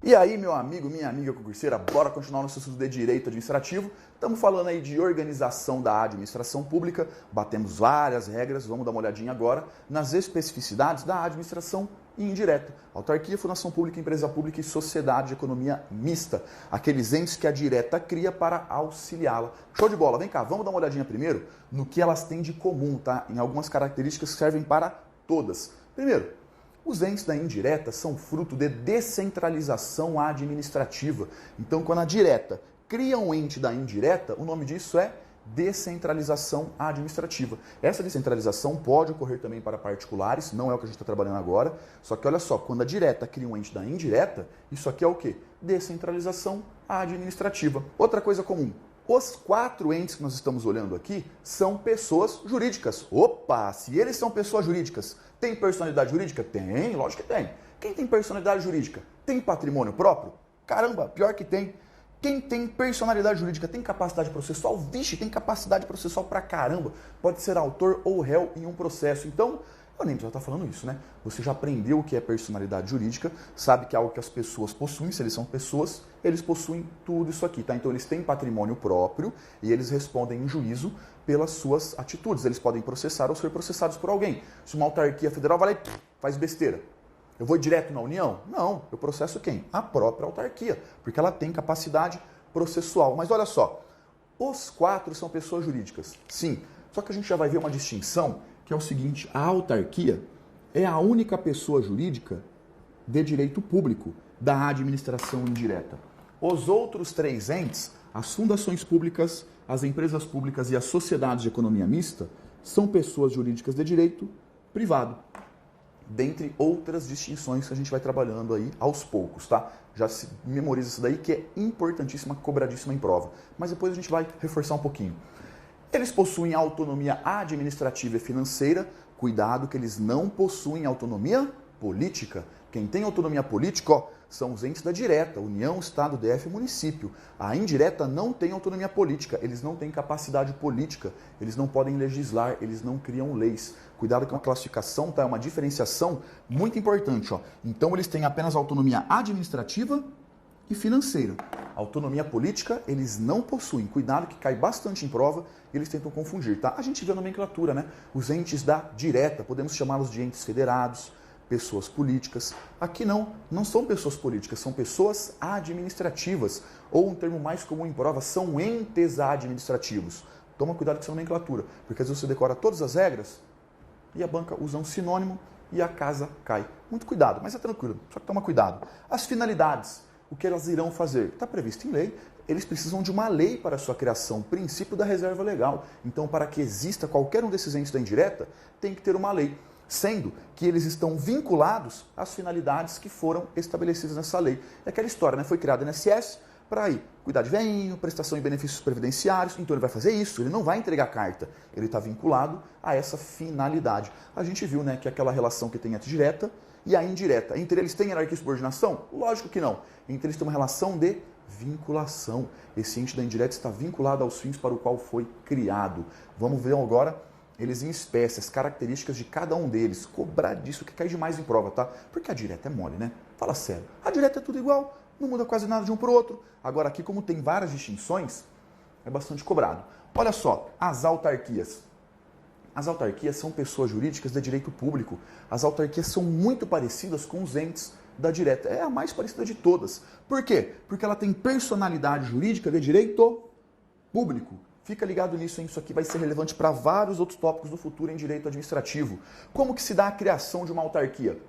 E aí, meu amigo, minha amiga concurseira, bora continuar nosso estudo de Direito Administrativo. Estamos falando aí de organização da administração pública, batemos várias regras, vamos dar uma olhadinha agora nas especificidades da administração indireta. Autarquia, fundação pública, empresa pública e sociedade de economia mista. Aqueles entes que a direta cria para auxiliá-la. Show de bola, vem cá, vamos dar uma olhadinha primeiro no que elas têm de comum, tá? Em algumas características que servem para todas. Primeiro, os entes da indireta são fruto de descentralização administrativa. Então, quando a direta cria um ente da indireta, o nome disso é descentralização administrativa. Essa descentralização pode ocorrer também para particulares, não é o que a gente está trabalhando agora, só que olha só, quando a direta cria um ente da indireta, isso aqui é o quê? Descentralização administrativa. Outra coisa comum, os 4 entes que nós estamos olhando aqui são pessoas jurídicas. Opa, se eles são pessoas jurídicas, tem personalidade jurídica? Tem, lógico que tem. Quem tem personalidade jurídica? Tem patrimônio próprio? Caramba, pior que tem. Quem tem personalidade jurídica tem capacidade processual? Vixe, tem capacidade processual pra caramba. Pode ser autor ou réu em um processo. Então, eu nem preciso estar falando isso, né? Você já aprendeu o que é personalidade jurídica, sabe que é algo que as pessoas possuem, se eles são pessoas, eles possuem tudo isso aqui, tá? Então, eles têm patrimônio próprio e eles respondem em juízo pelas suas atitudes. Eles podem processar ou ser processados por alguém. Se uma autarquia federal vai lá e faz besteira, eu vou direto na União? Não, eu processo quem? A própria autarquia, porque ela tem capacidade processual. Mas olha só, os 4 são pessoas jurídicas, sim. Só que a gente já vai ver uma distinção, que é o seguinte, a autarquia é a única pessoa jurídica de direito público da administração indireta. Os outros 3 entes, as fundações públicas, as empresas públicas e as sociedades de economia mista, são pessoas jurídicas de direito privado. Dentre outras distinções que a gente vai trabalhando aí aos poucos, tá? Já se memoriza isso daí que é importantíssima, cobradíssima em prova. Mas depois a gente vai reforçar um pouquinho. Eles possuem autonomia administrativa e financeira. Cuidado que eles não possuem autonomia política. Quem tem autonomia política, ó, são os entes da direta, União, Estado, DF e município. A indireta não tem autonomia política, eles não têm capacidade política, eles não podem legislar, eles não criam leis. Cuidado com a classificação, tá? É uma diferenciação muito importante, ó. Então eles têm apenas autonomia administrativa e financeira. Autonomia política eles não possuem. Cuidado que cai bastante em prova e eles tentam confundir, tá? A gente vê a nomenclatura, né? Os entes da direta, podemos chamá-los de entes federados, pessoas políticas. Aqui não são pessoas políticas, são pessoas administrativas. Ou um termo mais comum em prova, são entes administrativos. Toma cuidado com essa nomenclatura, porque às vezes você decora todas as regras e a banca usa um sinônimo e a casa cai. Muito cuidado, mas é tranquilo, só que toma cuidado. As finalidades, o que elas irão fazer? Está previsto em lei, eles precisam de uma lei para a sua criação, princípio da reserva legal. Então, para que exista qualquer um desses entes da indireta, tem que ter uma lei, sendo que eles estão vinculados às finalidades que foram estabelecidas nessa lei. É aquela história, né? Foi criado o INSS para ir cuidar de velhinho, prestação de benefícios previdenciários, então ele vai fazer isso, ele não vai entregar carta, ele está vinculado a essa finalidade. A gente viu, né, que aquela relação que tem a direta e a indireta, entre eles tem hierarquia e subordinação? Lógico que não. Entre eles tem uma relação de vinculação. Esse ente da indireta está vinculado aos fins para o qual foi criado. Vamos ver agora eles em espécie, as características de cada um deles. Cobrar disso que cai demais em prova, tá? Porque a direta é mole, né? Fala sério. A direta é tudo igual, não muda quase nada de um para o outro. Agora aqui, como tem várias distinções, é bastante cobrado. Olha só, as autarquias. As autarquias são pessoas jurídicas de direito público. As autarquias são muito parecidas com os entes da direta. É a mais parecida de todas. Por quê? Porque ela tem personalidade jurídica de direito público. Fica ligado nisso, hein? Isso aqui vai ser relevante para vários outros tópicos do futuro em direito administrativo. Como que se dá a criação de uma autarquia?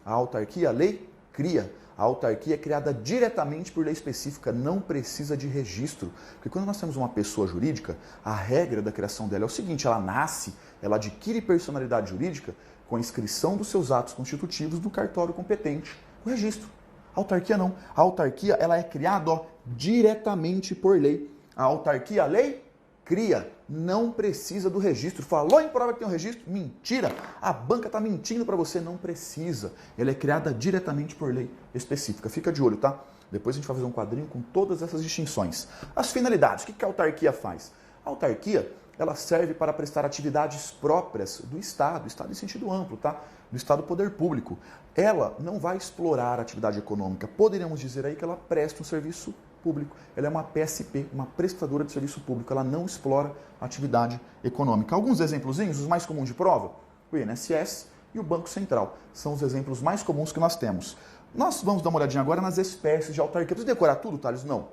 A autarquia, a lei cria. A autarquia é criada diretamente por lei específica, não precisa de registro. Porque quando nós temos uma pessoa jurídica, a regra da criação dela é o seguinte, ela nasce, ela adquire personalidade jurídica com a inscrição dos seus atos constitutivos no cartório competente, o registro. A autarquia não. A autarquia ela é criada diretamente por lei. A autarquia, a lei cria, não precisa do registro. Falou em prova que tem um registro? Mentira! A banca está mentindo para você, não precisa. Ela é criada diretamente por lei específica. Fica de olho, tá? Depois a gente vai fazer um quadrinho com todas essas distinções. As finalidades, o que a autarquia faz? A autarquia, ela serve para prestar atividades próprias do Estado em sentido amplo, tá? Do Estado Poder Público. Ela não vai explorar a atividade econômica. Poderíamos dizer aí que ela presta um serviço público. Ela é uma PSP, uma prestadora de serviço público. Ela não explora a atividade econômica. Alguns exemplozinhos, os mais comuns de prova, o INSS e o Banco Central. São os exemplos mais comuns que nós temos. Nós vamos dar uma olhadinha agora nas espécies de autarquia. Precisa decorar tudo, Thales? Não.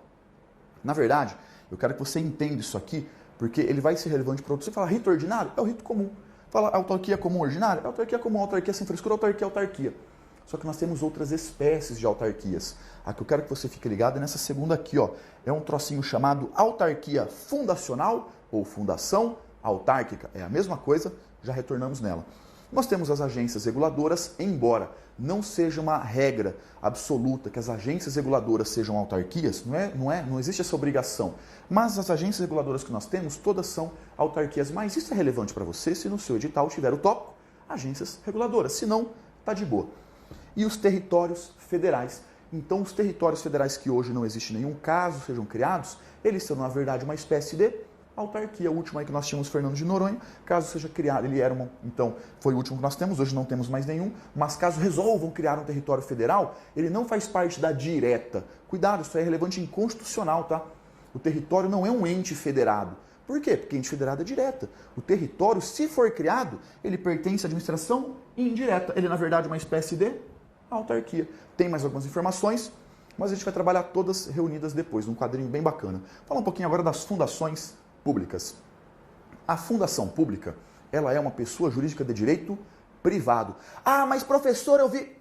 Na verdade, eu quero que você entenda isso aqui, porque ele vai ser relevante para você. Você fala rito ordinário? É o rito comum. Fala autarquia comum ordinária? É autarquia comum, autarquia sem frescura, autarquia, autarquia. Só que nós temos outras espécies de autarquias. A que eu quero que você fique ligado é nessa segunda aqui, ó. É um trocinho chamado autarquia fundacional ou fundação autárquica. É a mesma coisa, já retornamos nela. Nós temos as agências reguladoras, embora não seja uma regra absoluta que as agências reguladoras sejam autarquias, não existe essa obrigação. Mas as agências reguladoras que nós temos, todas são autarquias. Mas isso é relevante para você se no seu edital tiver o tópico agências reguladoras. Se não, tá de boa. E os territórios federais. Então, os territórios federais que hoje não existe nenhum caso sejam criados, eles são, na verdade, uma espécie de autarquia. O último aí que nós tínhamos, Fernando de Noronha, caso seja criado, ele era então foi o último que nós temos, hoje não temos mais nenhum, mas caso resolvam criar um território federal, ele não faz parte da direta. Cuidado, isso é relevante inconstitucional, tá? O território não é um ente federado. Por quê? Porque ente federado é direta. O território, se for criado, ele pertence à administração indireta. Ele, na verdade, é uma espécie de autarquia. Tem mais algumas informações, mas a gente vai trabalhar todas reunidas depois, num quadrinho bem bacana. Fala um pouquinho agora das fundações públicas. A fundação pública, ela é uma pessoa jurídica de direito privado. Ah, mas professor, eu vi...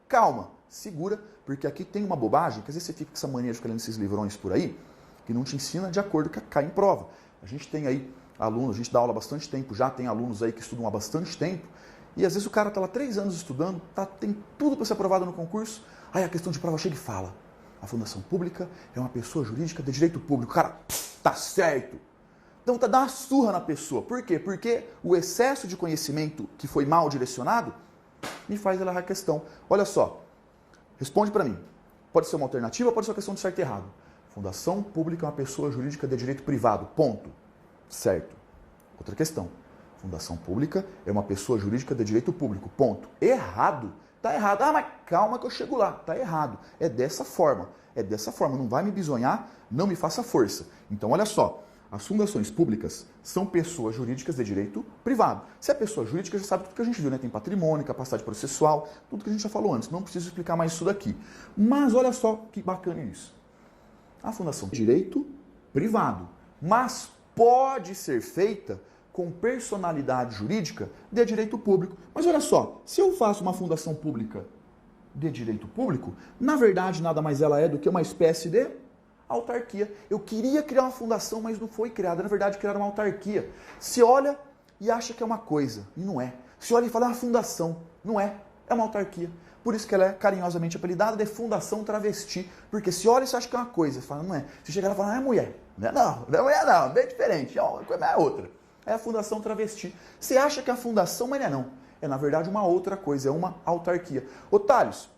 Calma, segura, porque aqui tem uma bobagem, que às vezes você fica com essa mania de ficar lendo esses livrões por aí, que não te ensina de acordo com o que cai em prova. A gente tem aí alunos, a gente dá aula há bastante tempo, já tem alunos aí que estudam há bastante tempo, e às vezes o cara está lá 3 anos estudando, tem tudo para ser aprovado no concurso, aí a questão de prova chega e fala, a fundação pública é uma pessoa jurídica de direito público. Cara, tá certo. Então dá uma surra na pessoa. Por quê? Porque o excesso de conhecimento que foi mal direcionado me faz ela errar a questão. Olha só, responde para mim. Pode ser uma alternativa ou pode ser uma questão de certo e errado. Fundação pública é uma pessoa jurídica de direito privado. Ponto. Certo. Outra questão. Fundação pública é uma pessoa jurídica de direito público. Ponto. Errado. Tá errado. Ah, mas calma que eu chego lá. Tá errado. É dessa forma. É dessa forma. Não vai me bisonhar, não me faça força. Então, olha só. As fundações públicas são pessoas jurídicas de direito privado. Se é pessoa jurídica, já sabe tudo que a gente viu, né? Tem patrimônio, capacidade processual, tudo que a gente já falou antes. Não preciso explicar mais isso daqui. Mas olha só que bacana isso. A fundação de direito privado, mas pode ser feita com personalidade jurídica de direito público. Mas olha só, se eu faço uma fundação pública de direito público, na verdade nada mais ela é do que uma espécie de autarquia. Eu queria criar uma fundação, mas não foi criada. Na verdade, criaram uma autarquia. Se olha e acha que é uma coisa, e não é. Se olha e fala, é uma fundação. Não é. É uma autarquia. Por isso que ela é carinhosamente apelidada de fundação travesti. Porque se olha e você acha que é uma coisa, você fala, não é. Se chegar lá e fala, é mulher. Não é mulher não, bem diferente. É outra. É a fundação travesti. Você acha que é a fundação, mas não é não. É, na verdade, uma outra coisa. É uma autarquia. Otários,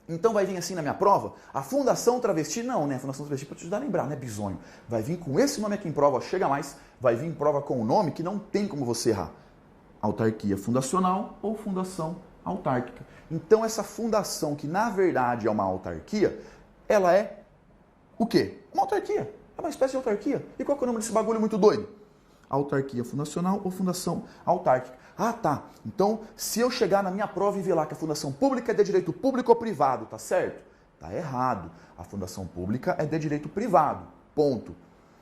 então vai vir assim na minha prova, a fundação travesti, não, né? A fundação travesti para te ajudar a lembrar, né, bizonho? Vai vir com esse nome aqui em prova, chega mais, vai vir em prova com o nome que não tem como você errar. Autarquia fundacional ou fundação autárquica. Então essa fundação, que na verdade é uma autarquia, ela é o quê? Uma autarquia. É uma espécie de autarquia. E qual que é o nome desse bagulho muito doido? Autarquia fundacional ou fundação autárquica. Ah, tá. Então, se eu chegar na minha prova e ver lá que a fundação pública é de direito público ou privado, tá certo? Tá errado. A fundação pública é de direito privado. Ponto.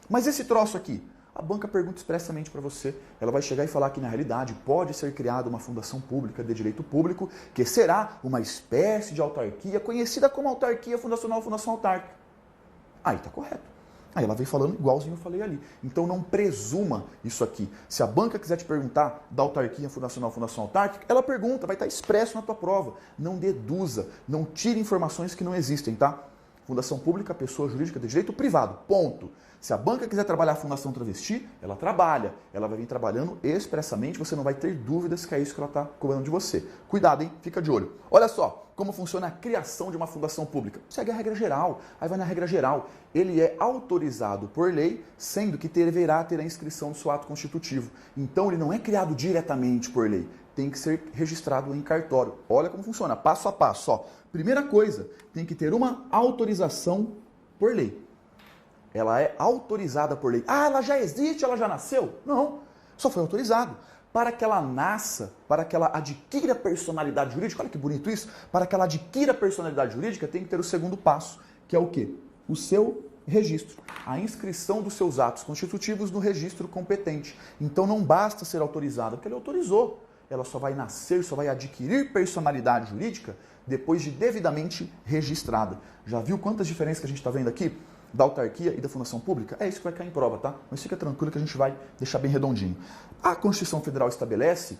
Mas esse troço aqui, a banca pergunta expressamente para você. Ela vai chegar e falar que, na realidade, pode ser criada uma fundação pública de direito público, que será uma espécie de autarquia, conhecida como autarquia fundacional ou fundação autárquica. Aí tá correto. Aí ela vem falando igualzinho eu falei ali. Então não presuma isso aqui. Se a banca quiser te perguntar da autarquia fundacional, fundação autárquica, ela pergunta, vai estar expresso na tua prova. Não deduza, não tire informações que não existem, tá? Fundação pública, pessoa jurídica de direito privado, ponto. Se a banca quiser trabalhar a fundação travesti, ela trabalha. Ela vai vir trabalhando expressamente, você não vai ter dúvidas que é isso que ela está cobrando de você. Cuidado, hein? Fica de olho. Olha só, como funciona a criação de uma fundação pública. Segue a regra geral, aí vai na regra geral. Ele é autorizado por lei, sendo que deverá ter a inscrição do seu ato constitutivo. Então ele não é criado diretamente por lei, tem que ser registrado em cartório. Olha como funciona, passo a passo. Ó. Primeira coisa, tem que ter uma autorização por lei. Ela é autorizada por lei. Ah, ela já existe, ela já nasceu? Não, só foi autorizado. Para que ela nasça, para que ela adquira personalidade jurídica, olha que bonito isso, para que ela adquira personalidade jurídica, tem que ter o segundo passo, que é o quê? O seu registro, a inscrição dos seus atos constitutivos no registro competente. Então não basta ser autorizada, porque ele autorizou. Ela só vai nascer, só vai adquirir personalidade jurídica depois de devidamente registrada. Já viu quantas diferenças que a gente está vendo aqui? Da autarquia e da fundação pública? É isso que vai cair em prova, tá? Mas fica tranquilo que a gente vai deixar bem redondinho. A Constituição Federal estabelece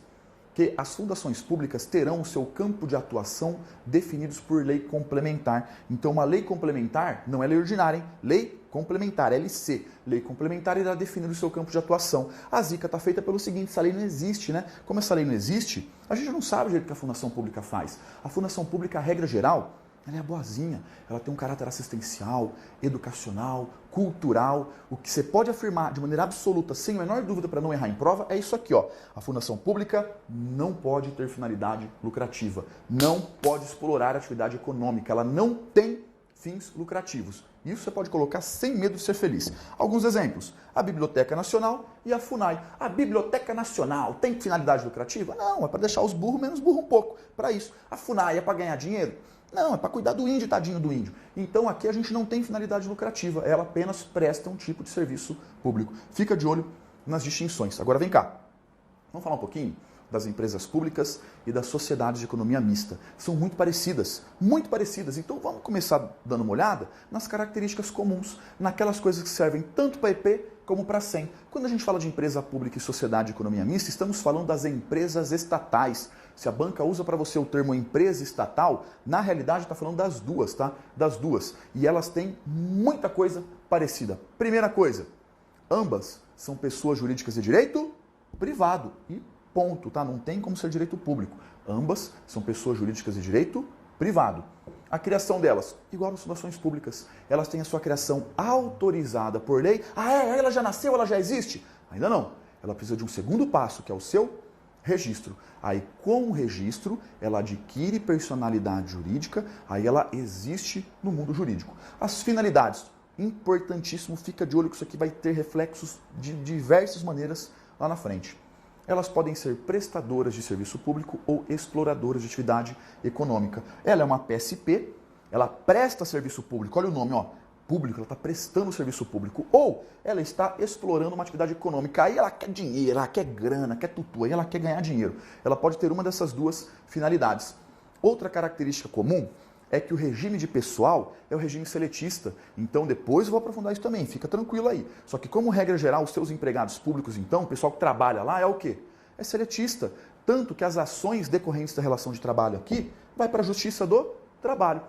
que as fundações públicas terão o seu campo de atuação definidos por lei complementar. Então, uma lei complementar não é lei ordinária, hein? Lei complementar, LC. Lei complementar irá definir o seu campo de atuação. A zica está feita pelo seguinte, essa lei não existe, né? Como essa lei não existe, a gente não sabe o jeito que a fundação pública faz. A fundação pública, a regra geral, ela é boazinha, ela tem um caráter assistencial, educacional, cultural. O que você pode afirmar de maneira absoluta, sem a menor dúvida para não errar em prova, é isso aqui, ó. A fundação pública não pode ter finalidade lucrativa, não pode explorar atividade econômica, ela não tem fins lucrativos. Isso você pode colocar sem medo de ser feliz. Alguns exemplos, a Biblioteca Nacional e a FUNAI. A Biblioteca Nacional tem finalidade lucrativa? Não, é para deixar os burros menos burros um pouco, para isso. A FUNAI é para ganhar dinheiro? Não, é para cuidar do índio, tadinho do índio. Então aqui a gente não tem finalidade lucrativa, ela apenas presta um tipo de serviço público. Fica de olho nas distinções. Agora vem cá, vamos falar um pouquinho das empresas públicas e das sociedades de economia mista. São muito parecidas, então vamos começar dando uma olhada nas características comuns, naquelas coisas que servem tanto para EP como para SEM. Quando a gente fala de empresa pública e sociedade de economia mista, estamos falando das empresas estatais. Se a banca usa para você o termo empresa estatal, na realidade está falando das duas, tá? Das duas. E elas têm muita coisa parecida. Primeira coisa, ambas são pessoas jurídicas de direito privado. E ponto, tá? Não tem como ser direito público. Ambas são pessoas jurídicas de direito privado. A criação delas, igual às fundações públicas, elas têm a sua criação autorizada por lei. Ah, é? Ela já nasceu? Ela já existe? Ainda não. Ela precisa de um segundo passo, que é o seu registro. Aí, com o registro, ela adquire personalidade jurídica, aí ela existe no mundo jurídico. As finalidades, importantíssimo, fica de olho que isso aqui vai ter reflexos de diversas maneiras lá na frente. Elas podem ser prestadoras de serviço público ou exploradoras de atividade econômica. Ela é uma PSP, ela presta serviço público, olha o nome, ó, público, ela está prestando serviço público, ou ela está explorando uma atividade econômica, aí ela quer dinheiro, ela quer grana, quer tutu, aí ela quer ganhar dinheiro. Ela pode ter uma dessas duas finalidades. Outra característica comum é que o regime de pessoal é o regime seletista. Então, depois eu vou aprofundar isso também, fica tranquilo aí. Só que, como regra geral, os seus empregados públicos, então, o pessoal que trabalha lá é o quê? É seletista. Tanto que as ações decorrentes da relação de trabalho aqui vai para a Justiça do Trabalho.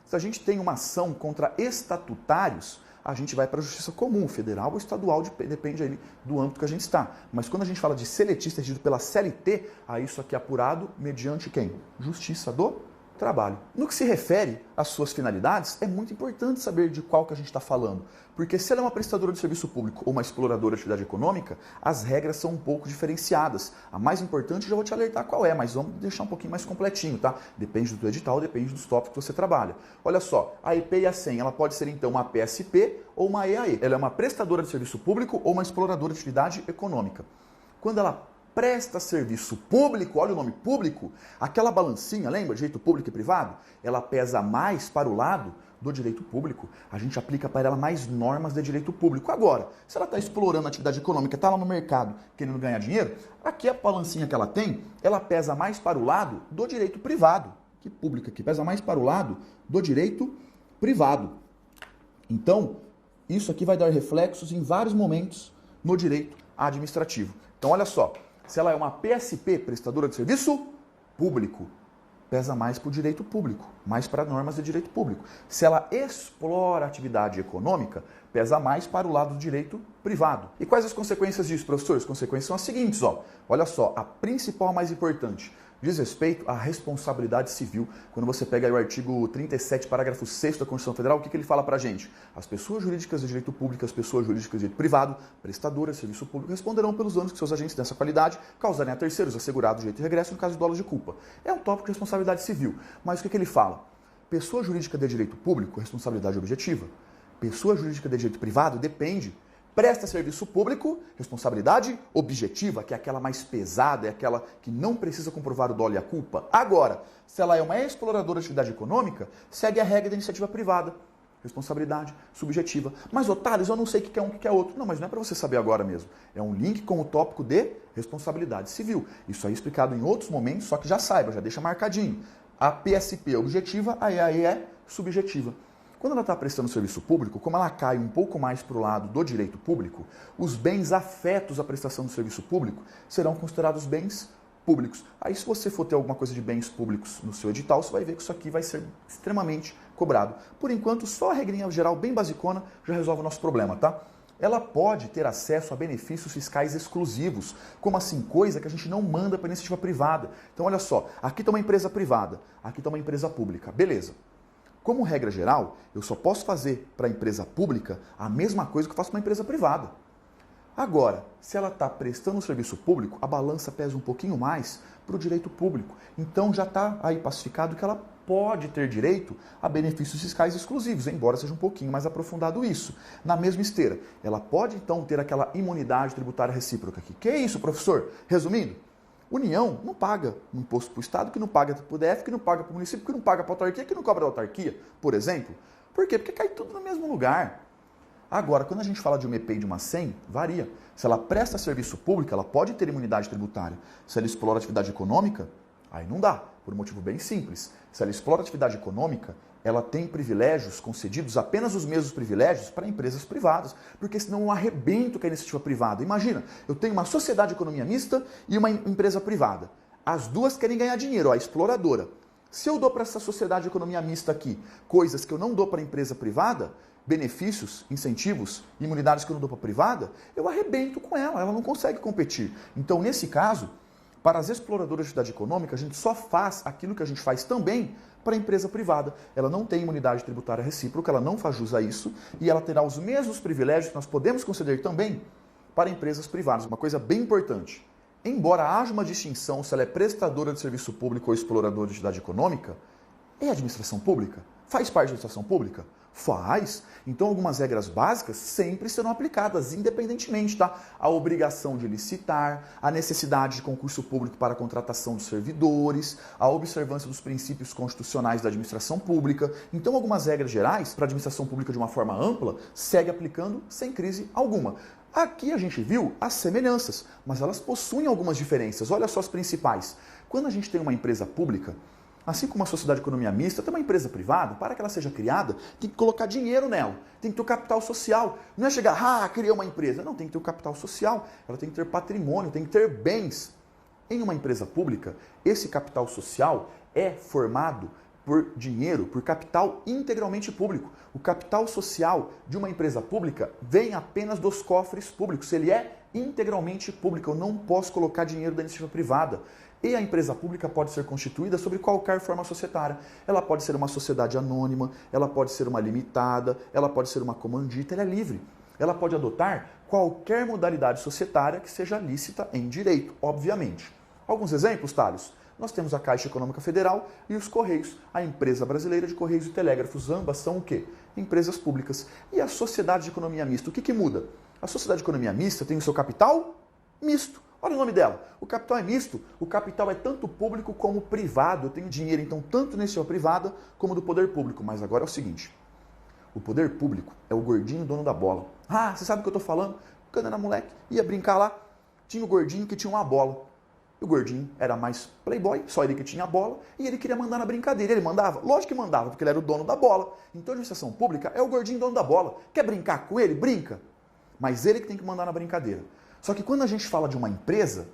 Se a gente tem uma ação contra estatutários, a gente vai para a Justiça Comum, federal ou estadual, depende aí do âmbito que a gente está. Mas quando a gente fala de seletista regido pela CLT, aí isso aqui é apurado mediante quem? Justiça do Trabalho. No que se refere às suas finalidades, é muito importante saber de qual que a gente está falando, porque se ela é uma prestadora de serviço público ou uma exploradora de atividade econômica, as regras são um pouco diferenciadas. A mais importante, eu já vou te alertar qual é, mas vamos deixar um pouquinho mais completinho, tá? Depende do edital, depende dos tópicos que você trabalha. Olha só, a EP e a SEM, ela pode ser então uma PSP ou uma EAE. Ela é uma prestadora de serviço público ou uma exploradora de atividade econômica. Quando ela presta serviço público, olha o nome público, aquela balancinha, lembra? Direito público e privado? Ela pesa mais para o lado do direito público. A gente aplica para ela mais normas de direito público. Agora, se ela está explorando a atividade econômica, está lá no mercado querendo ganhar dinheiro, aqui a balancinha que ela tem, ela pesa mais para o lado do direito privado. Que público aqui? Pesa mais para o lado do direito privado. Então, isso aqui vai dar reflexos em vários momentos no direito administrativo. Então, olha só. Se ela é uma PSP, prestadora de serviço público, pesa mais para o direito público, mais para normas de direito público. Se ela explora atividade econômica, pesa mais para o lado do direito privado. E quais as consequências disso, professor? As consequências são as seguintes, ó. Olha só, a principal, mais importante, diz respeito à responsabilidade civil. Quando você pega aí o artigo 37, parágrafo 6º da Constituição Federal, o que ele fala pra gente? As pessoas jurídicas de direito público, as pessoas jurídicas de direito privado, prestadoras de serviço público, responderão pelos danos que seus agentes dessa qualidade causarem a terceiros, assegurados direito de regresso no caso de dolo de culpa. É um tópico de responsabilidade civil. Mas o que ele fala? Pessoa jurídica de direito público, responsabilidade objetiva. Pessoa jurídica de direito privado, depende. Presta serviço público, responsabilidade objetiva, que é aquela mais pesada, é aquela que não precisa comprovar o dolo e a culpa. Agora, se ela é uma exploradora de atividade econômica, segue a regra da iniciativa privada. Responsabilidade subjetiva. Mas, Thales, eu não sei o que é um e o que é outro. Não, mas não é para você saber agora mesmo. É um link com o tópico de responsabilidade civil. Isso aí é explicado em outros momentos, só que já saiba, já deixa marcadinho. A PSP é objetiva, a EAE é subjetiva. Quando ela está prestando serviço público, como ela cai um pouco mais para o lado do direito público, os bens afetos à prestação do serviço público serão considerados bens públicos. Aí, se você for ter alguma coisa de bens públicos no seu edital, você vai ver que isso aqui vai ser extremamente cobrado. Por enquanto, só a regrinha geral bem basicona já resolve o nosso problema, tá? Ela pode ter acesso a benefícios fiscais exclusivos, como assim, coisa que a gente não manda para a iniciativa privada. Então, olha só, aqui está uma empresa privada, aqui está uma empresa pública, beleza. Como regra geral, eu só posso fazer para a empresa pública a mesma coisa que eu faço para uma empresa privada. Agora, se ela está prestando um serviço público, a balança pesa um pouquinho mais para o direito público. Então já está aí pacificado que ela pode ter direito a benefícios fiscais exclusivos, embora seja um pouquinho mais aprofundado isso. Na mesma esteira, ela pode então ter aquela imunidade tributária recíproca aqui. Que é isso, professor? Resumindo, União não paga imposto para o Estado, que não paga para o DF, que não paga para o município, que não paga para a autarquia, que não cobra da autarquia, por exemplo. Por quê? Porque cai tudo no mesmo lugar. Agora, quando a gente fala de uma EPEI e de uma SEM, varia. Se ela presta serviço público, ela pode ter imunidade tributária. Se ela explora atividade econômica, aí não dá, por um motivo bem simples. Se ela explora atividade econômica, ela tem privilégios concedidos, apenas os mesmos privilégios, para empresas privadas, porque senão eu arrebento com a iniciativa privada. Imagina, eu tenho uma sociedade de economia mista e uma empresa privada. As duas querem ganhar dinheiro, a exploradora. Se eu dou para essa sociedade de economia mista aqui coisas que eu não dou para a empresa privada, benefícios, incentivos, imunidades que eu não dou para a privada, eu arrebento com ela não consegue competir. Então, nesse caso, para as exploradoras de atividade econômica, a gente só faz aquilo que a gente faz também para a empresa privada. Ela não tem imunidade tributária recíproca, ela não faz jus a isso, e ela terá os mesmos privilégios que nós podemos conceder também para empresas privadas. Uma coisa bem importante. Embora haja uma distinção se ela é prestadora de serviço público ou exploradora de atividade econômica, é administração pública? Faz parte da administração pública? Faz. Então, algumas regras básicas sempre serão aplicadas, independentemente, tá? A obrigação de licitar, a necessidade de concurso público para a contratação de servidores, a observância dos princípios constitucionais da administração pública. Então, algumas regras gerais para a administração pública de uma forma ampla segue aplicando sem crise alguma. Aqui a gente viu as semelhanças, mas elas possuem algumas diferenças. Olha só as principais. Quando a gente tem uma empresa pública, assim como a sociedade de economia mista, tem uma empresa privada, para que ela seja criada, tem que colocar dinheiro nela, tem que ter o capital social. Não é chegar, criei uma empresa. Não, tem que ter o capital social, ela tem que ter patrimônio, tem que ter bens. Em uma empresa pública, esse capital social é formado por dinheiro, por capital integralmente público. O capital social de uma empresa pública vem apenas dos cofres públicos. Ele é integralmente público. Eu não posso colocar dinheiro da iniciativa privada. E a empresa pública pode ser constituída sob qualquer forma societária. Ela pode ser uma sociedade anônima, ela pode ser uma limitada, ela pode ser uma comandita, ela é livre. Ela pode adotar qualquer modalidade societária que seja lícita em direito, obviamente. Alguns exemplos, Thales? Nós temos a Caixa Econômica Federal e os Correios, a empresa brasileira de Correios e Telégrafos. Ambas são o quê? Empresas públicas. E a sociedade de economia mista, o que muda? A sociedade de economia mista tem o seu capital misto. Olha o nome dela. O capital é misto. O capital é tanto público como privado. Eu tenho dinheiro, então, tanto na iniciativa privada como do poder público. Mas agora é o seguinte. O poder público é o gordinho dono da bola. Você sabe o que eu estou falando? Quando eu era moleque, ia brincar lá, tinha o gordinho que tinha uma bola. O gordinho era mais playboy, só ele que tinha a bola, e ele queria mandar na brincadeira. Ele mandava? Lógico que mandava, porque ele era o dono da bola. Então a administração pública é o gordinho dono da bola. Quer brincar com ele? Brinca. Mas ele que tem que mandar na brincadeira. Só que quando a gente fala de uma empresa,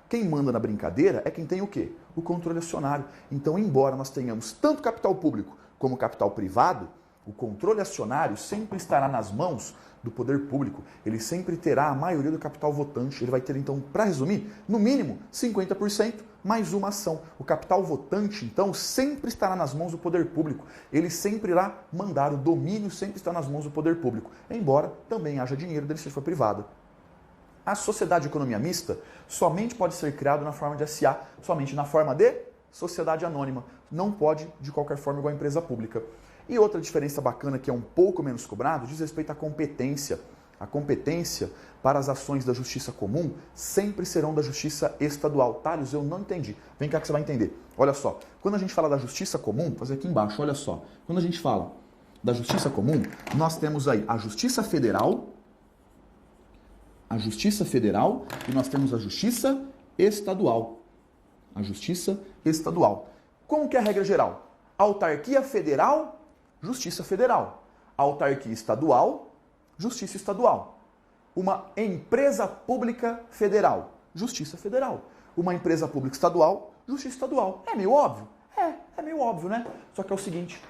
quem manda na brincadeira é quem tem o quê? O controle acionário. Então, embora nós tenhamos tanto capital público como capital privado, o controle acionário sempre estará nas mãos do poder público. Ele sempre terá a maioria do capital votante. Ele vai ter, então, para resumir, no mínimo 50% mais uma ação. O capital votante, então, sempre estará nas mãos do poder público. Ele sempre irá mandar, o domínio sempre está nas mãos do poder público, embora também haja dinheiro da iniciativa privada. A sociedade de economia mista somente pode ser criada na forma de SA, somente na forma de sociedade anônima. Não pode, de qualquer forma, igual a empresa pública. E outra diferença bacana, que é um pouco menos cobrado, diz respeito à competência. A competência para as ações da justiça comum sempre serão da justiça estadual. Thales, eu não entendi. Vem cá que você vai entender. Olha só, quando a gente fala da justiça comum, vou fazer aqui embaixo, olha só. Quando a gente fala da justiça comum, nós temos aí a Justiça Federal, e nós temos a Justiça Estadual. A Justiça Estadual. Como que é a regra geral? Autarquia federal, Justiça Federal. Autarquia estadual, Justiça Estadual. Uma empresa pública federal, Justiça Federal. Uma empresa pública estadual, Justiça Estadual. É meio óbvio? É meio óbvio, né? Só que é o seguinte,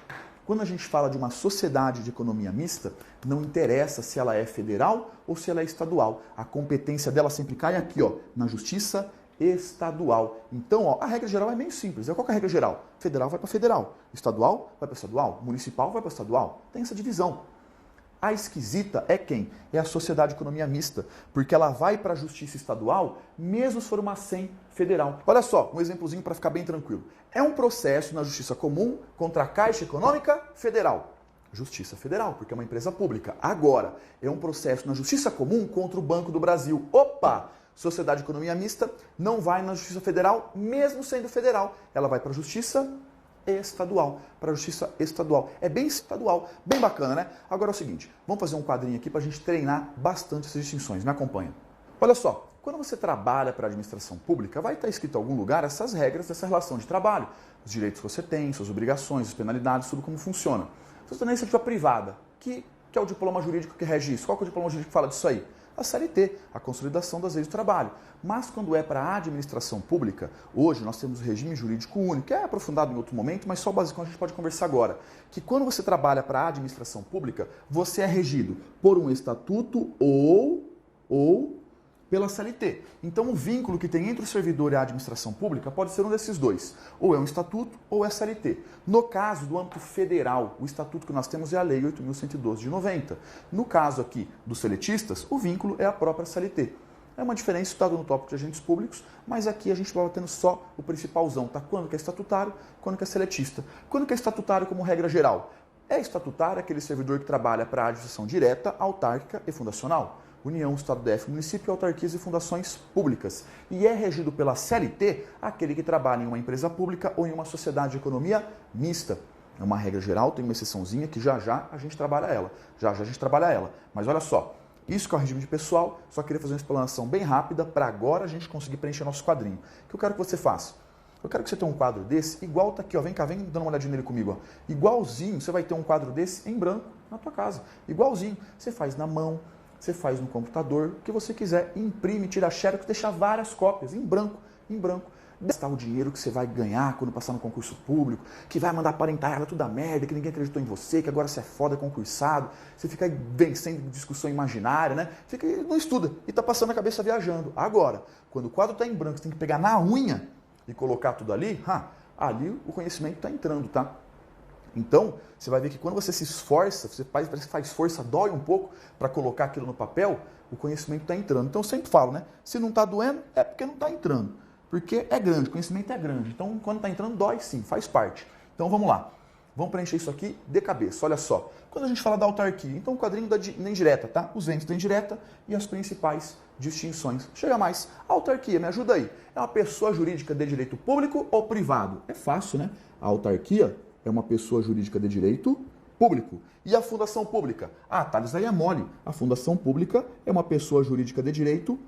quando a gente fala de uma sociedade de economia mista, não interessa se ela é federal ou se ela é estadual. A competência dela sempre cai aqui, ó, na Justiça Estadual. Então, ó, a regra geral é meio simples. Qual que é a regra geral? Federal vai para federal, estadual vai para estadual, municipal vai para estadual. Tem essa divisão. A esquisita é quem? É a sociedade de economia mista, porque ela vai para a justiça estadual, mesmo se for uma SEM federal. Olha só, um exemplozinho para ficar bem tranquilo. É um processo na justiça comum contra a Caixa Econômica Federal. Justiça Federal, porque é uma empresa pública. Agora, é um processo na justiça comum contra o Banco do Brasil. Opa! Sociedade de economia mista não vai na Justiça Federal, mesmo sendo federal. Ela vai para a Justiça Estadual. Para a Justiça Estadual. É bem estadual, bem bacana, né? Agora é o seguinte, vamos fazer um quadrinho aqui para a gente treinar bastante essas distinções. Me acompanha. Olha só, quando você trabalha para a administração pública, vai estar escrito em algum lugar essas regras dessa relação de trabalho. Os direitos que você tem, suas obrigações, as penalidades, tudo como funciona. Se você tem iniciativa privada, que é o diploma jurídico que rege isso. Qual que é o diploma jurídico que fala disso aí? A CLT, a Consolidação das Leis do Trabalho. Mas quando é para a administração pública, hoje nós temos o regime jurídico único, que é aprofundado em outro momento, mas só o básico a gente pode conversar agora. Que quando você trabalha para a administração pública, você é regido por um estatuto ou pela CLT. Então, o vínculo que tem entre o servidor e a administração pública pode ser um desses dois. Ou é um estatuto ou é CLT. No caso do âmbito federal, o estatuto que nós temos é a Lei 8.112 de 90. No caso aqui dos seletistas, o vínculo é a própria CLT. É uma diferença estudada no tópico de agentes públicos, mas aqui a gente vai tendo só o principalzão, tá? Quando que é estatutário, quando que é seletista. Quando que é estatutário como regra geral? É estatutário aquele servidor que trabalha para a administração direta, autárquica e fundacional. União, Estado, DF, município, autarquias e fundações públicas. E é regido pela CLT aquele que trabalha em uma empresa pública ou em uma sociedade de economia mista. É uma regra geral, tem uma exceçãozinha que já a gente trabalha ela. Já a gente trabalha ela. Mas olha só, isso que é o regime de pessoal, só queria fazer uma explanação bem rápida para agora a gente conseguir preencher nosso quadrinho. O que eu quero que você faça? Eu quero que você tenha um quadro desse, igual tá aqui, ó, vem cá, vem dando uma olhadinha nele comigo, ó. Igualzinho, você vai ter um quadro desse em branco na tua casa. Igualzinho, você faz na mão, você faz no computador, o que você quiser, imprime, tira xerox, deixa várias cópias, em branco, em branco. Gastar o dinheiro que você vai ganhar quando passar no concurso público, que vai mandar parentalhada tudo da merda, que ninguém acreditou em você, que agora você é foda, concursado, você fica vencendo discussão imaginária, né? Não estuda e tá passando a cabeça viajando. Agora, quando o quadro tá em branco, você tem que pegar na unha e colocar tudo ali, ali o conhecimento tá entrando, tá? Então, você vai ver que quando você se esforça, parece que faz força, dói um pouco para colocar aquilo no papel, o conhecimento está entrando. Então, eu sempre falo, né? Se não está doendo, é porque não está entrando. Porque é grande, o conhecimento é grande. Então, quando está entrando, dói sim, faz parte. Então, vamos lá. Vamos preencher isso aqui de cabeça. Olha só. Quando a gente fala da autarquia, então o quadrinho da indireta, tá? Os entes da indireta e as principais distinções. Chega mais. A autarquia, me ajuda aí. É uma pessoa jurídica de direito público ou privado? É fácil, né? A autarquia é uma pessoa jurídica de direito público. E a fundação pública? Thales, aí é mole. A fundação pública é uma pessoa jurídica de direito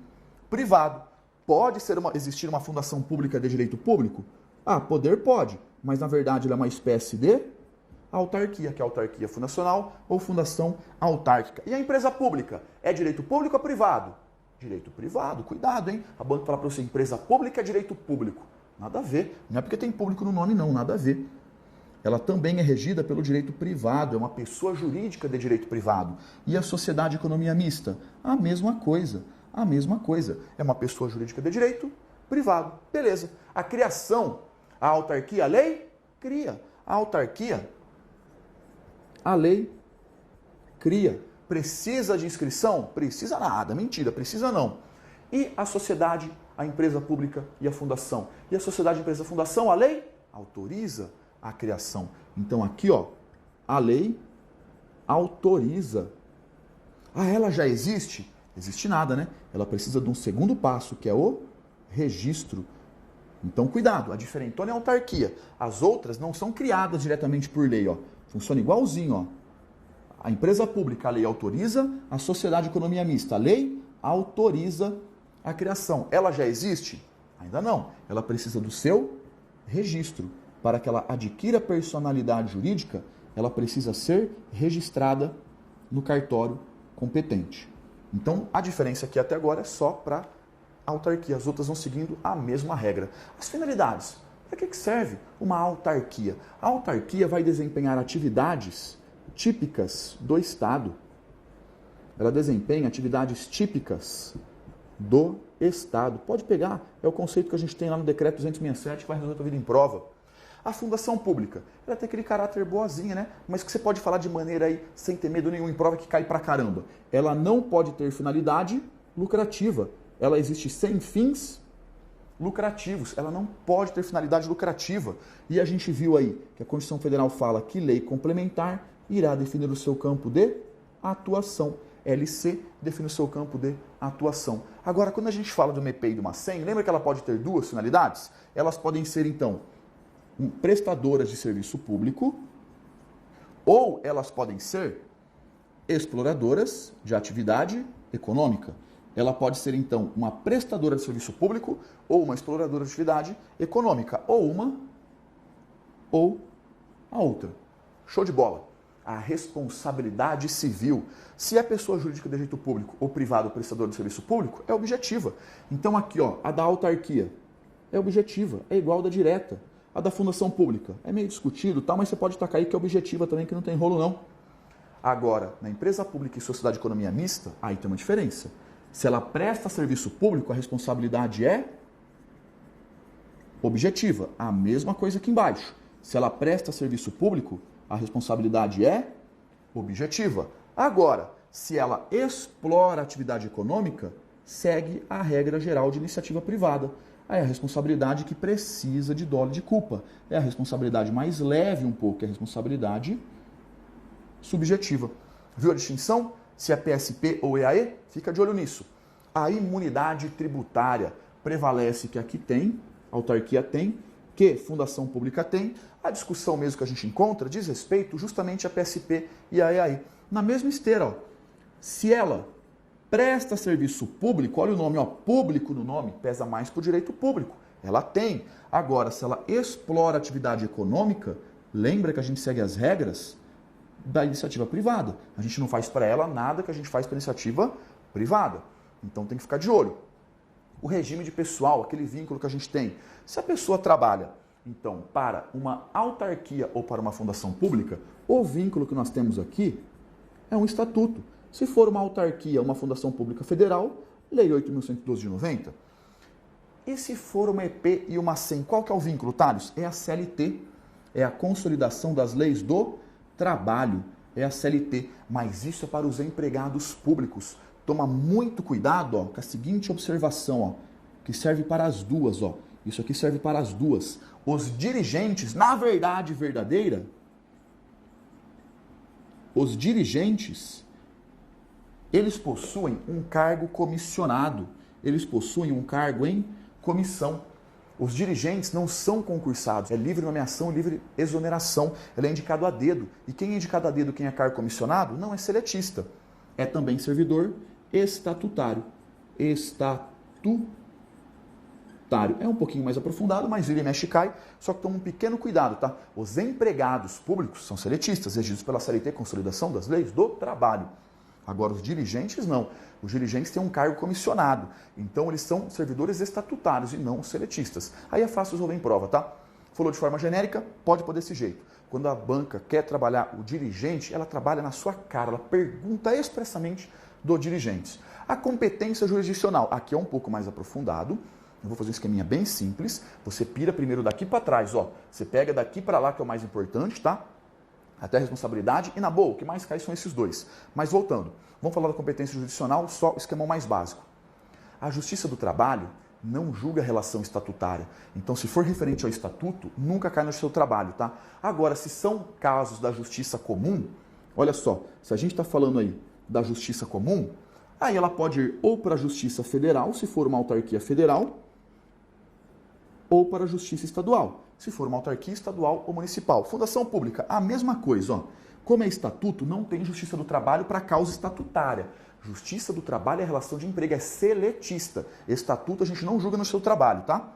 privado. Pode existir uma fundação pública de direito público? Poder pode, mas na verdade ela é uma espécie de autarquia, que é a autarquia fundacional ou fundação autárquica. E a empresa pública? É direito público ou privado? Direito privado, cuidado, hein? A banca fala para você, empresa pública é direito público. Nada a ver. Não é porque tem público no nome, não, nada a ver. ela também é regida pelo direito privado, é uma pessoa jurídica de direito privado. E a sociedade de economia mista? A mesma coisa, a mesma coisa. É uma pessoa jurídica de direito privado. Beleza. A criação, a autarquia, a lei cria. A autarquia, a lei cria. Precisa de inscrição? Precisa nada, mentira, precisa não. E a sociedade, a empresa pública e a fundação? E a sociedade, a empresa e a fundação, a lei autoriza a criação. Então aqui, ó, a lei autoriza. Ah, ela já existe? Existe nada, né? Ela precisa de um segundo passo, que é o registro. Então, cuidado, a diferentona é a autarquia. As outras não são criadas diretamente por lei, ó. Funciona igualzinho, ó. A empresa pública, a lei autoriza, a sociedade de economia mista, a lei autoriza a criação. Ela já existe? Ainda não. Ela precisa do seu registro. Para que ela adquira personalidade jurídica, ela precisa ser registrada no cartório competente. Então, a diferença aqui até agora é só para a autarquia. As outras vão seguindo a mesma regra. As finalidades. Para que serve uma autarquia? A autarquia vai desempenhar atividades típicas do Estado. Ela desempenha atividades típicas do Estado. Pode pegar, é o conceito que a gente tem lá no Decreto 267, que vai resolver a vida em prova. A fundação pública, ela tem aquele caráter boazinha, né? Mas que você pode falar de maneira aí, sem ter medo nenhum, em prova que cai pra caramba. Ela não pode ter finalidade lucrativa. Ela existe sem fins lucrativos. Ela não pode ter finalidade lucrativa. E a gente viu aí que a Constituição Federal fala que lei complementar irá definir o seu campo de atuação. LC define o seu campo de atuação. Agora, quando a gente fala de uma EP e de uma SEM, lembra que ela pode ter duas finalidades? Elas podem ser, então, prestadoras de serviço público, ou elas podem ser exploradoras de atividade econômica. Ela pode ser, então, uma prestadora de serviço público ou uma exploradora de atividade econômica, ou uma ou a outra. Show de bola. A responsabilidade civil, se é pessoa jurídica de direito público ou privado prestador de serviço público, é objetiva. Então aqui, ó, a da autarquia é objetiva, é igual da direta. A da fundação pública é meio discutido, tá? Mas você pode tacar aí que é objetiva também, que não tem rolo não. Agora, na empresa pública e sociedade de economia mista, aí tem uma diferença. Se ela presta serviço público, a responsabilidade é objetiva. A mesma coisa aqui embaixo. Se ela presta serviço público, a responsabilidade é objetiva. Agora, se ela explora a atividade econômica, segue a regra geral de iniciativa privada. Aí é a responsabilidade que precisa de dolo de culpa. É a responsabilidade mais leve um pouco, é a responsabilidade subjetiva. Viu a distinção? Se é PSP ou EAE, fica de olho nisso. A imunidade tributária prevalece que aqui tem, autarquia tem, que fundação pública tem. A discussão mesmo que a gente encontra diz respeito justamente a PSP e a EAE. Na mesma esteira, ó, se ela presta serviço público, olha o nome, ó, público no nome, pesa mais para o direito público. Ela tem. Agora, se ela explora atividade econômica, lembra que a gente segue as regras da iniciativa privada. A gente não faz para ela nada que a gente faz para a iniciativa privada. Então tem que ficar de olho. O regime de pessoal, aquele vínculo que a gente tem. Se a pessoa trabalha, então, para uma autarquia ou para uma fundação pública, o vínculo que nós temos aqui é um estatuto. Se for uma autarquia, uma fundação pública federal, Lei 8.112 de 90. E se for uma EP e uma SEM, qual que é o vínculo, Thales? É a CLT, é a Consolidação das Leis do Trabalho, é a CLT. Mas isso é para os empregados públicos. Toma muito cuidado, ó, com a seguinte observação, ó, que serve para as duas. Ó. Isso aqui serve para as duas. Os dirigentes, na verdade verdadeira, os dirigentes, eles possuem um cargo comissionado, eles possuem um cargo em comissão. Os dirigentes não são concursados, é livre nomeação, livre exoneração, ela é indicado a dedo. E quem é indicado a dedo, quem é cargo comissionado, não é seletista, é também servidor estatutário. É um pouquinho mais aprofundado, mas vira e mexe cai, só que toma um pequeno cuidado, tá? Os empregados públicos são seletistas, regidos pela CLT, Consolidação das Leis do Trabalho. Agora, os dirigentes não. Os dirigentes têm um cargo comissionado. Então, eles são servidores estatutários e não seletistas. Aí é fácil resolver em prova, tá? Falou de forma genérica, pode pôr desse jeito. Quando a banca quer trabalhar o dirigente, ela trabalha na sua cara, ela pergunta expressamente do dirigente. A competência jurisdicional, aqui é um pouco mais aprofundado. Eu vou fazer um esqueminha bem simples. Você pira primeiro daqui para trás, ó. Você pega daqui para lá, que é o mais importante, tá? Até a responsabilidade e na boa, o que mais cai são esses dois. Mas voltando, vamos falar da competência jurisdicional, só o esquemão mais básico. A Justiça do Trabalho não julga a relação estatutária. Então, se for referente ao estatuto, nunca cai no seu trabalho, tá? Agora, se são casos da justiça comum, olha só, se a gente está falando aí da justiça comum, aí ela pode ir ou para a Justiça Federal, se for uma autarquia federal, ou para a Justiça Estadual, se for uma autarquia estadual ou municipal. Fundação pública, a mesma coisa, ó. Como é estatuto, não tem Justiça do Trabalho para causa estatutária. Justiça do Trabalho é relação de emprego, é seletista. Estatuto a gente não julga no seu trabalho, tá?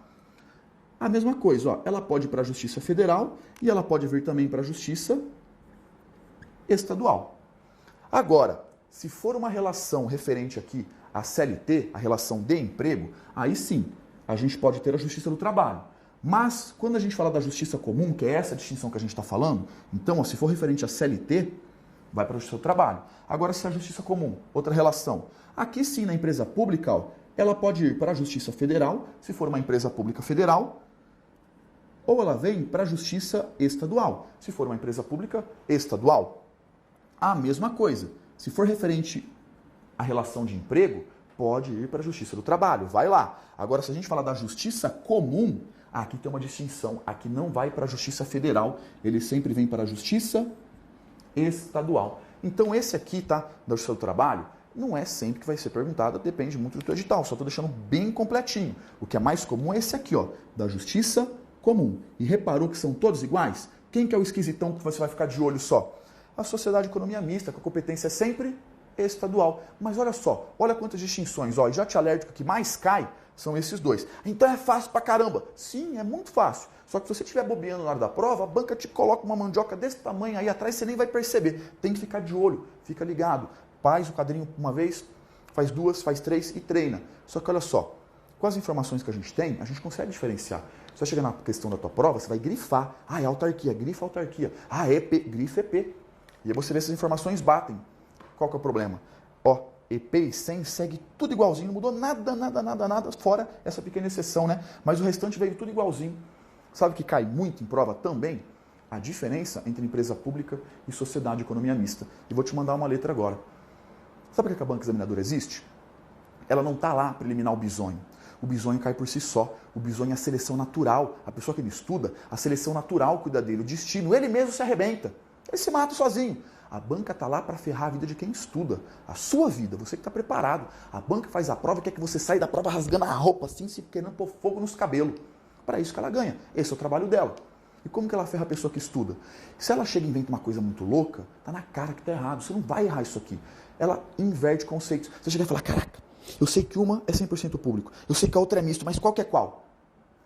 A mesma coisa, ó. Ela pode ir para a Justiça Federal e ela pode vir também para a Justiça Estadual. Agora, se for uma relação referente aqui à CLT, a relação de emprego, aí sim, a gente pode ter a Justiça do Trabalho. Mas, quando a gente fala da Justiça Comum, que é essa distinção que a gente está falando, então, ó, se for referente à CLT, vai para a Justiça do Trabalho. Agora, se é a Justiça Comum, outra relação. Aqui sim, na empresa pública, ó, ela pode ir para a Justiça Federal, se for uma empresa pública federal, ou ela vem para a Justiça Estadual, se for uma empresa pública estadual. A mesma coisa. Se for referente à relação de emprego, pode ir para a Justiça do Trabalho, vai lá. Agora, se a gente falar da Justiça Comum, aqui tem uma distinção, aqui não vai para a Justiça Federal, ele sempre vem para a Justiça Estadual. Então, esse aqui, tá, da Justiça do Trabalho, não é sempre que vai ser perguntado, depende muito do teu edital, só estou deixando bem completinho. O que é mais comum é esse aqui, ó, da Justiça Comum. E reparou que são todos iguais? Quem que é o esquisitão que você vai ficar de olho só? A Sociedade de Economia Mista, que a competência é sempre estadual. Mas olha só, olha quantas distinções, ó, e já te alerto que o que mais cai são esses dois. Então é fácil pra caramba. Sim, é muito fácil. Só que se você estiver bobeando na hora da prova, a banca te coloca uma mandioca desse tamanho aí atrás, você nem vai perceber. Tem que ficar de olho, fica ligado. Faz o quadrinho uma vez, faz duas, faz três e treina. Só que olha só, com as informações que a gente tem, a gente consegue diferenciar. Se você chegar na questão da tua prova, você vai grifar. Ah, é autarquia, grifa autarquia. Ah, é EP, grifa EP. E aí você vê se as informações batem. Qual que é o problema? Ó, EP e 100 segue tudo igualzinho, não mudou nada, fora essa pequena exceção, né? Mas o restante veio tudo igualzinho. Sabe o que cai muito em prova também? A diferença entre empresa pública e sociedade de economia mista. E vou te mandar uma letra agora. Sabe por que a banca examinadora existe? Ela não está lá para eliminar o bisonho. O bisonho cai por si só. O bisonho é a seleção natural. A pessoa que ele estuda, a seleção natural cuida dele. O destino, ele mesmo se arrebenta. Ele se mata sozinho. A banca está lá para ferrar a vida de quem estuda. A sua vida, você que está preparado. A banca faz a prova e quer que você saia da prova rasgando a roupa, assim, se querendo pôr fogo nos cabelos. Para isso que ela ganha. Esse é o trabalho dela. E como que ela ferra a pessoa que estuda? Se ela chega e inventa uma coisa muito louca, tá na cara que tá errado. Você não vai errar isso aqui. Ela inverte conceitos. Você chega e fala, caraca, eu sei que uma é 100% público. Eu sei que a outra é misto, mas qual que é qual?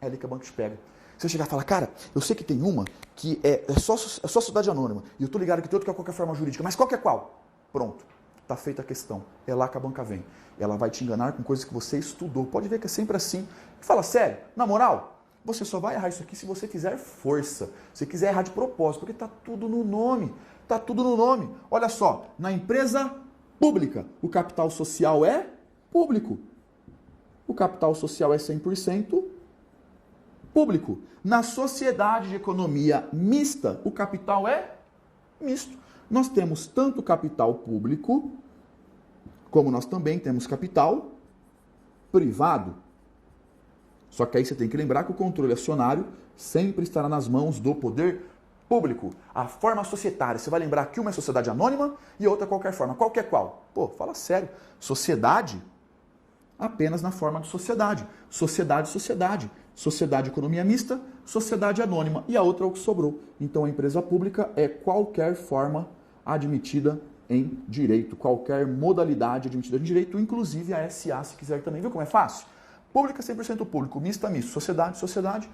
É ali que a banca te pega. Você chegar e falar, cara, eu sei que tem uma que é só sociedade anônima. E eu tô ligado que tem outra que é qualquer forma jurídica. Mas qual que é qual? Pronto. Tá feita a questão. É lá que a banca vem. Ela vai te enganar com coisas que você estudou. Pode ver que é sempre assim. Fala sério, na moral, você só vai errar isso aqui se você fizer força. Se quiser errar de propósito, porque tá tudo no nome. Tá tudo no nome. Olha só, na empresa pública, o capital social é público. O capital social é 100% público. Na sociedade de economia mista, o capital é misto. Nós temos tanto capital público, como nós também temos capital privado. Só que aí você tem que lembrar que o controle acionário sempre estará nas mãos do poder público. A forma societária, você vai lembrar que uma é sociedade anônima e outra qualquer forma. Qual que é qual? Pô, fala sério. Sociedade apenas na forma de sociedade. Sociedade, sociedade. Sociedade economia mista, sociedade anônima. E a outra é o que sobrou. Então a empresa pública é qualquer forma admitida em direito. Qualquer modalidade admitida em direito, inclusive a SA, se quiser também. Viu como é fácil? Pública 100% público, mista, misto. Sociedade, sociedade.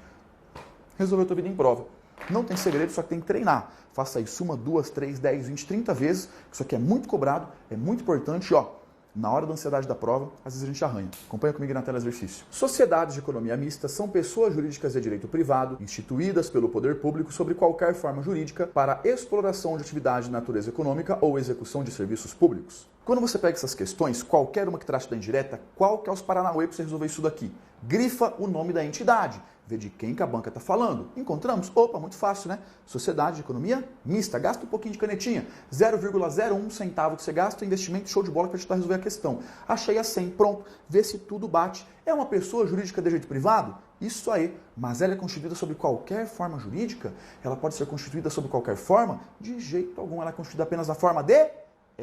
Resolveu a tua vida em prova. Não tem segredo, só que tem que treinar. Faça isso 1, 2, 3, 10, 20, 30 vezes. Isso aqui é muito cobrado, é muito importante. Ó, Na hora da ansiedade da prova, às vezes a gente arranha. Acompanha comigo na tela exercício. Sociedades de economia mista são pessoas jurídicas de direito privado, instituídas pelo poder público sobre qualquer forma jurídica para exploração de atividade de natureza econômica ou execução de serviços públicos. Quando você pega essas questões, qualquer uma que trate da indireta, qual que é os paranauê para você resolver isso daqui? Grifa o nome da entidade, vê de quem que a banca está falando. Encontramos? Opa, muito fácil, né? Sociedade de economia mista, gasta um pouquinho de canetinha, 0,01 centavo que você gasta, investimento, show de bola para ajudar a resolver a questão. Achei a 100, pronto, vê se tudo bate. É uma pessoa jurídica de direito privado? Isso aí, mas ela é constituída sob qualquer forma jurídica? Ela pode ser constituída sob qualquer forma? De jeito algum, ela é constituída apenas na forma de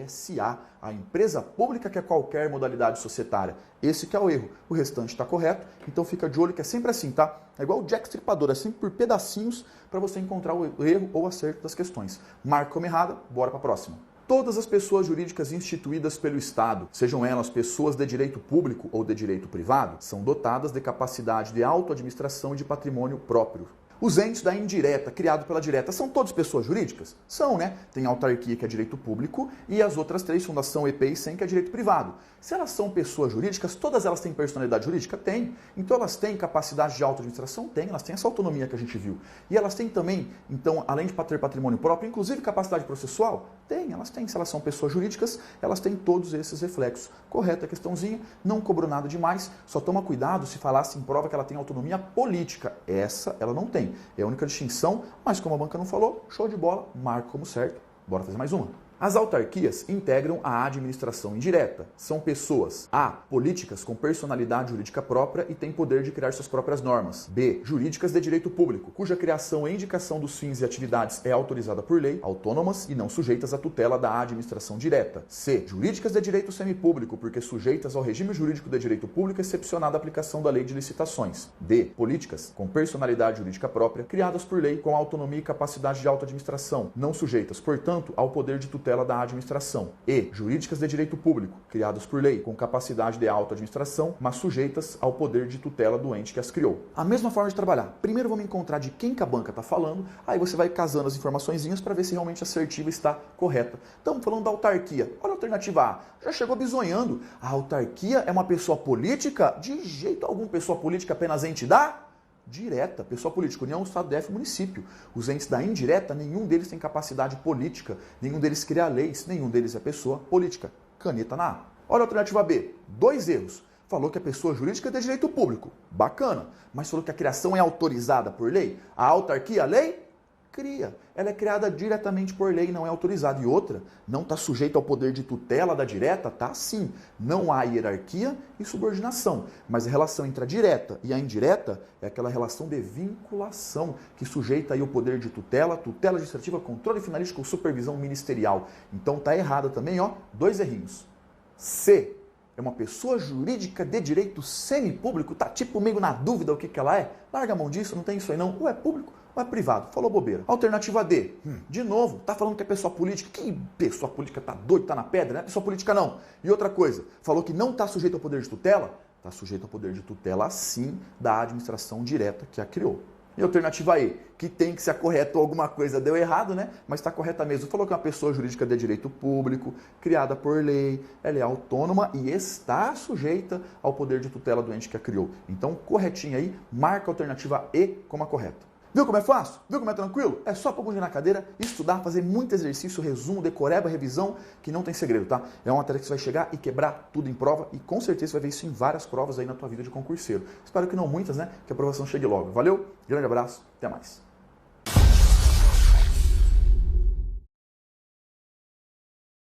SA, a empresa pública que é qualquer modalidade societária. Esse que é o erro. O restante está correto, então fica de olho que é sempre assim, tá? É igual o Jack Stripador, é sempre por pedacinhos para você encontrar o erro ou acerto das questões. Marca como errada, bora para a próxima. Todas as pessoas jurídicas instituídas pelo Estado, sejam elas pessoas de direito público ou de direito privado, são dotadas de capacidade de autoadministração e de patrimônio próprio. Os entes da indireta, criado pela direta, são todas pessoas jurídicas? São, né? Tem a autarquia, que é direito público, e as outras três, Fundação, EP e SEM, que é direito privado. Se elas são pessoas jurídicas, todas elas têm personalidade jurídica? Tem. Então elas têm capacidade de autoadministração? Tem. Elas têm essa autonomia que a gente viu. E elas têm também, então, além de ter patrimônio próprio, inclusive capacidade processual? Tem. Elas têm. Se elas são pessoas jurídicas, elas têm todos esses reflexos. Correta a questãozinha, não cobrou nada demais, só toma cuidado se falasse em prova que ela tem autonomia política. Essa ela não tem. É a única distinção, mas como a banca não falou, show de bola, marco como certo. Bora fazer mais uma. As autarquias integram a administração indireta. São pessoas A. Políticas com personalidade jurídica própria e têm poder de criar suas próprias normas. B. Jurídicas de direito público, cuja criação e indicação dos fins e atividades é autorizada por lei, autônomas e não sujeitas à tutela da administração direta. C. Jurídicas de direito semipúblico, porque sujeitas ao regime jurídico de direito público, excepcionada a aplicação da lei de licitações. D. Políticas com personalidade jurídica própria, criadas por lei com autonomia e capacidade de autoadministração, não sujeitas, portanto, ao poder de tutela da administração. E. Jurídicas de direito público, criadas por lei, com capacidade de autoadministração, mas sujeitas ao poder de tutela do ente que as criou. A mesma forma de trabalhar. Primeiro vamos encontrar de quem que a banca está falando, aí você vai casando as informaçõezinhas para ver se realmente a assertiva está correta. Estamos falando da autarquia. Olha a alternativa A. Já chegou bizonhando. A autarquia é uma pessoa política? De jeito algum. Pessoa política apenas ente da direta, pessoa política, União, Estado, DF, município. Os entes da indireta, nenhum deles tem capacidade política, nenhum deles cria leis, nenhum deles é pessoa política. Caneta na A. Olha a alternativa B. 2 erros. Falou que a pessoa jurídica é de direito público. Bacana. Mas falou que a criação é autorizada por lei? A autarquia, a lei? Cria. Ela é criada diretamente por lei, não é autorizada. E outra, não está sujeita ao poder de tutela da direta? Tá sim. Não há hierarquia e subordinação. Mas a relação entre a direta e a indireta é aquela relação de vinculação que sujeita aí o poder de tutela, tutela administrativa, controle finalístico, supervisão ministerial. Então tá errada também, ó, 2 errinhos. C. É uma pessoa jurídica de direito semipúblico? Tá tipo meio na dúvida o que ela é? Larga a mão disso, não tem isso aí não. Ou é público ou é privado. Falou bobeira. Alternativa D. De novo, tá falando que é pessoa política. Que pessoa política tá doido, tá na pedra? Não é pessoa política não. E outra coisa, falou que não tá sujeito ao poder de tutela? Tá sujeito ao poder de tutela sim da administração direta que a criou. E alternativa E, que tem que ser correto ou alguma coisa deu errado, né? Mas está correta mesmo. Falou que é uma pessoa jurídica de direito público, criada por lei, ela é autônoma e está sujeita ao poder de tutela do ente que a criou. Então, corretinho aí, marca a alternativa E como a correta. Viu como é fácil? Viu como é tranquilo? É só pôr bundinha na cadeira, estudar, fazer muito exercício, resumo, decoreba, revisão, que não tem segredo, tá? É uma matéria que você vai chegar e quebrar tudo em prova e com certeza você vai ver isso em várias provas aí na tua vida de concurseiro. Espero que não muitas, né? Que a aprovação chegue logo. Valeu, grande abraço, até mais.